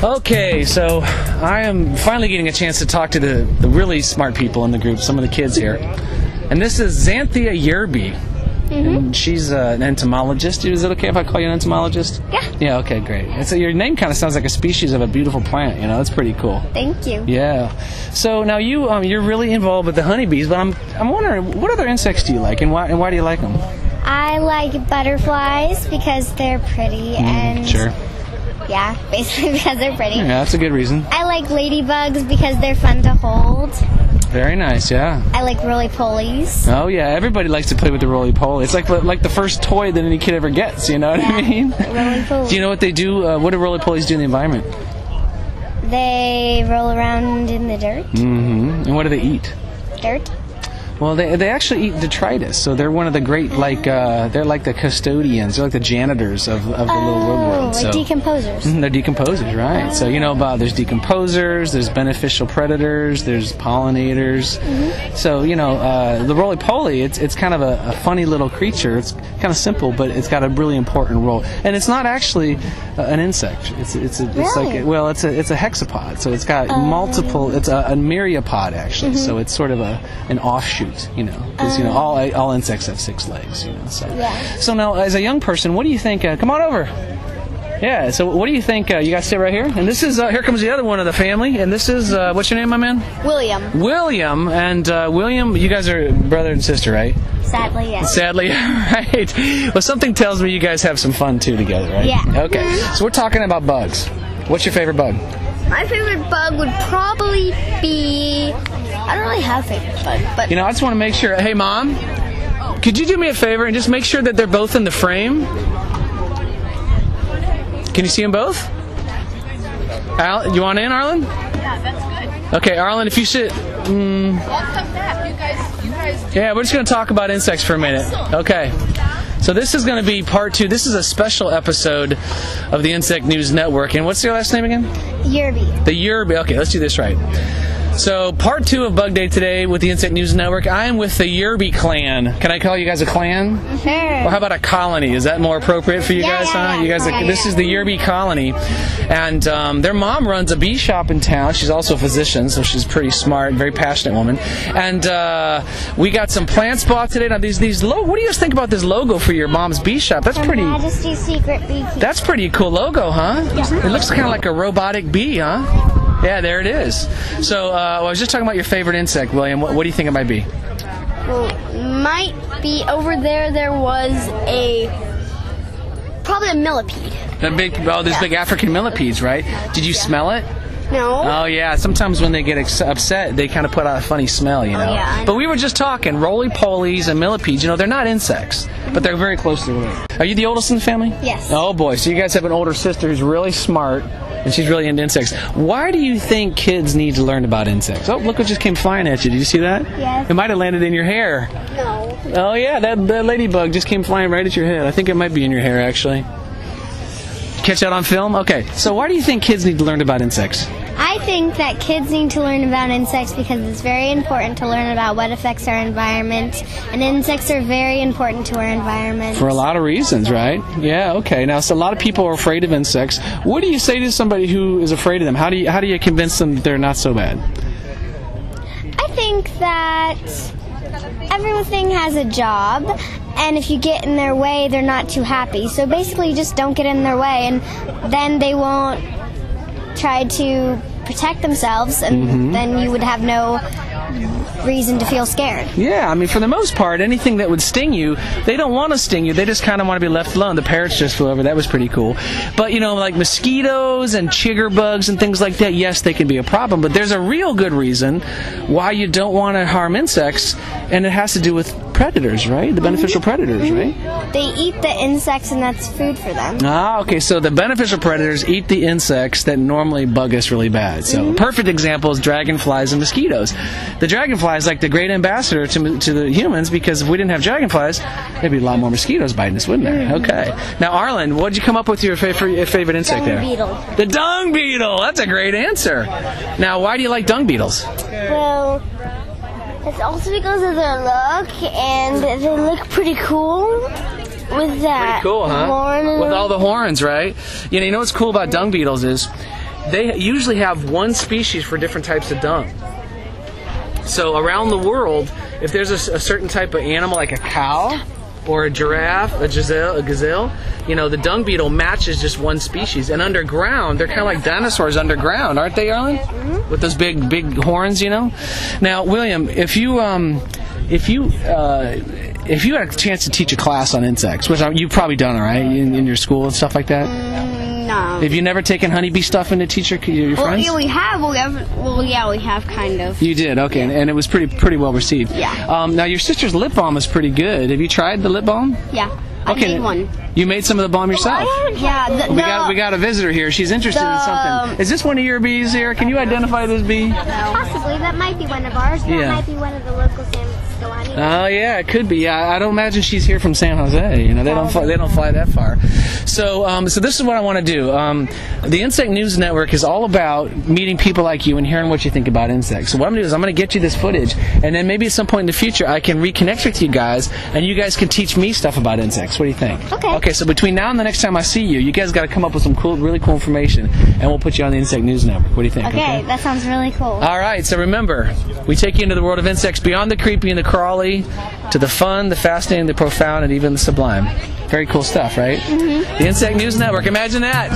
Okay, so I am finally getting a chance to talk to the really smart people in the group, some of the kids here. And this is Xanthia Yerbe. And she's an entomologist. Is it okay if I call you an entomologist? Yeah. Yeah, okay, great. And so your name kind of sounds like a species of a beautiful plant, you know, that's pretty cool. Thank you. Yeah. So now you're really involved with the honeybees, but I'm wondering, what other insects do you like, and why do you like them? I like butterflies because they're pretty, and Sure. yeah, basically because they're pretty. Yeah, that's a good reason. I like ladybugs because they're fun to hold. Very nice, yeah. I like roly-polies. Oh yeah, everybody likes to play with the roly-poly. It's like the first toy that any kid ever gets, you know what I mean? Roly-poly. Do you know what they do? What do roly-polies do in the environment? They roll around in the dirt. And what do they eat? Dirt. Well, they actually eat detritus, so they're one of the great, they're like the custodians, they're like the janitors of the little world. Like decomposers. They're decomposers, right. So you know about, there's decomposers, there's beneficial predators, there's pollinators. So, you know, the roly-poly, it's kind of a funny little creature. It's kind of simple, but it's got a really important role. And it's not actually an insect. It's Really? like, well, it's a hexapod, so it's got multiple, it's a myriapod, actually. So it's sort of an offshoot. You know, because all insects have 6 legs. You know, so Yeah. So now, as a young person, what do you think? Come on over. Yeah. So what do you think? You guys sit right here, and this is here comes the other one of the family, and this is what's your name, my man? William. William, and William, you guys are brother and sister, right? Sadly, yes. Sadly, right. Well, something tells me you guys have some fun too together, right? Yeah. Okay. So we're talking about bugs. What's your favorite bug? My favorite bug would probably be... I don't really have a favorite bug, but... You know, I just want to make sure. Hey, Mom, could you do me a favor and just make sure that they're both in the frame? Can you see them both? Al, you want in, Arlen? Yeah, that's good. Okay, Arlen, if you sit... I'll come back. You guys do. Yeah, we're just going to talk about insects for a minute. Okay. So this is going to be part 2. This is a special episode of the Insect News Network. And what's your last name again? Yerbe. The Yerbe. Okay, let's do this right. So part 2 of Bug Day today with the Insect News Network. I am with the Yerbe clan. Can I call you guys a clan? Sure. Or how about a colony? Is that more appropriate for you guys? Yeah. You guys. This is the Yerbe colony, and their mom runs a bee shop in town. She's also a physician, so she's pretty smart, very passionate woman. And we got some plants bought today. Now these what do you guys think about this logo for your mom's bee shop? That's pretty. Majesty's Secret Beekeepers. That's pretty cool logo, huh? Yeah. It looks kind of like a robotic bee, huh? Yeah, there it is. So I was just talking about your favorite insect, William. What do you think it might be? Well, might be over there. There was probably a millipede. There's big African millipedes, right? Did you smell it? No. Oh yeah. Sometimes when they get upset, they kind of put out a funny smell, you know. Yeah, But we were just talking roly-polies and millipedes. You know, they're not insects, but they're very closely related. Are you the oldest in the family? Yes. Oh boy. So you guys have an older sister who's really smart. And she's really into insects. Why do you think kids need to learn about insects? Oh, look what just came flying at you. Did you see that? Yes. It might have landed in your hair. No. Oh, yeah, that ladybug just came flying right at your head. I think it might be in your hair, actually. Catch that on film? Okay, so why do you think kids need to learn about insects? I think that kids need to learn about insects because it's very important to learn about what affects our environment, and insects are very important to our environment. For a lot of reasons, right? Yeah, okay. Now, so a lot of people are afraid of insects. What do you say to somebody who is afraid of them? How do you convince them that they're not so bad? I think that everything has a job, and if you get in their way, they're not too happy. So basically, just don't get in their way, and then they won't try to protect themselves, and then you would have no reason to feel scared. Yeah, I mean, for the most part, anything that would sting you, they don't want to sting you. They just kind of want to be left alone. The parrots just flew over. That was pretty cool. But, you know, like mosquitoes and chigger bugs and things like that, yes, they can be a problem. But there's a real good reason why you don't want to harm insects, and it has to do with predators, right? The beneficial predators, right? They eat the insects, and that's food for them. Ah, okay, so the beneficial predators eat the insects that normally bug us really bad. So a perfect example is dragonflies and mosquitoes. The dragonfly is like the great ambassador to the humans, because if we didn't have dragonflies, there'd be a lot more mosquitoes biting us, wouldn't there? Okay. Now, Arlen, what did you come up with your favorite insect there? Dung beetle. The dung beetle! That's a great answer. Now, why do you like dung beetles? Well, it's also because of their look, and they look pretty cool with that Pretty cool, huh? horn. With all the horns, right? You know what's cool about dung beetles is they usually have one species for different types of dung. So around the world, if there's a certain type of animal, like a cow or a giraffe, a gazelle, you know, the dung beetle matches just one species. And underground, they're kind of like dinosaurs underground, aren't they, Arlen? Mm-hmm. With those big horns, you know. Now, William, if you had a chance to teach a class on insects, which you've probably done, right, in your school and stuff like that. No. Have you never taken honeybee stuff into teach your friends? Yeah, we have. We have kind of. You did, okay, and it was pretty well received. Yeah. Now your sister's lip balm is pretty good. Have you tried the lip balm? Yeah. Okay. I made one. You made some of the balm yourself. Yeah. We got a visitor here. She's interested in something. Is this one of your bees here? Can you identify this bee? Possibly. That might be one of ours. That might be one of the local San Francisco honey. Oh yeah, it could be. Yeah, I don't imagine she's here from San Jose. You know, they don't fly that far. So this is what I want to do. The Insect News Network is all about meeting people like you and hearing what you think about insects. So what I'm going to do is I'm going to get you this footage, and then maybe at some point in the future I can reconnect with you guys, and you guys can teach me stuff about insects. What do you think? Okay. Okay. So between now and the next time I see you, you guys got to come up with some really cool information, and we'll put you on the Insect News Network. What do you think? Okay, that sounds really cool. All right. So remember, we take you into the world of insects, beyond the creepy and the crawly, to the fun, the fascinating, the profound, and even the sublime. Very cool stuff, right? Mm-hmm. The Insect News Network. Imagine that.